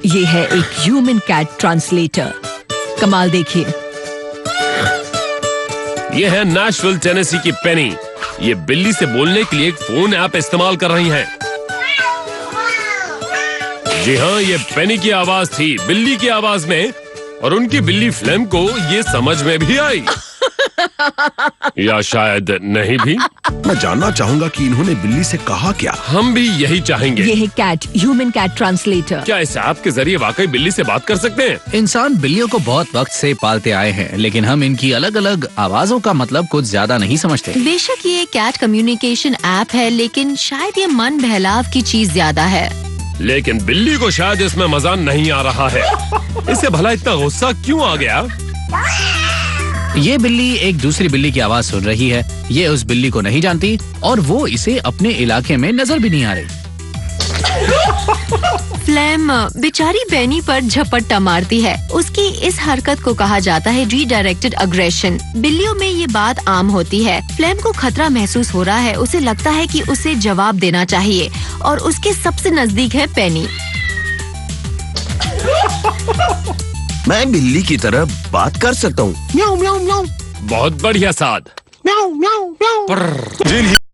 ये है एक ह्यूमन कैट ट्रांसलेटर। कमाल देखिए। ये है नैशविल टेनेसी की पेनी। ये बिल्ली से बोलने के लिए एक फोन ऐप इस्तेमाल कर रही हैं। जी हाँ, ये पेनी की आवाज थी बिल्ली की आवाज में, और उनकी बिल्ली फ्लेम को ये समझ में भी आई। या शायद नहीं भी। मैं जानना चाहूंगा कि इन्होंने बिल्ली से कहा क्या। हम भी यही चाहेंगे। ये है कैट ह्यूमन कैट ट्रांसलेटर। क्या इस ऐप के जरिए वाकई बिल्ली से बात कर सकते हैं? इंसान बिल्लियों को बहुत वक्त से पालते आए हैं, लेकिन हम इनकी अलग अलग आवाजों का मतलब कुछ ज्यादा नहीं समझते। बेशक ये कैट कम्युनिकेशन ऐप है, लेकिन शायद ये मन बहलाव की चीज ज्यादा है। लेकिन बिल्ली को शायद इसमें मजा नहीं आ रहा है। इसे भला इतना गुस्सा क्यों आ गया? ये बिल्ली एक दूसरी बिल्ली की आवाज सुन रही है। ये उस बिल्ली को नहीं जानती और वो इसे अपने इलाके में नजर भी नहीं आ रही। फ्लेम बेचारी पेनी पर झपट्टा मारती है। उसकी इस हरकत को कहा जाता है रीडायरेक्टेड अग्रेशन। बिल्लियों में ये बात आम होती है। फ्लेम को खतरा महसूस हो रहा है। उसे लगता है कि उसे जवाब देना चाहिए और उसके सबसे नजदीक है पेनी। मैं बिल्ली की तरह बात कर सकता हूँ। म्याऊ म्याऊ म्याऊ। बहुत बढ़िया साद। म्याऊ म्याऊ म्याऊ।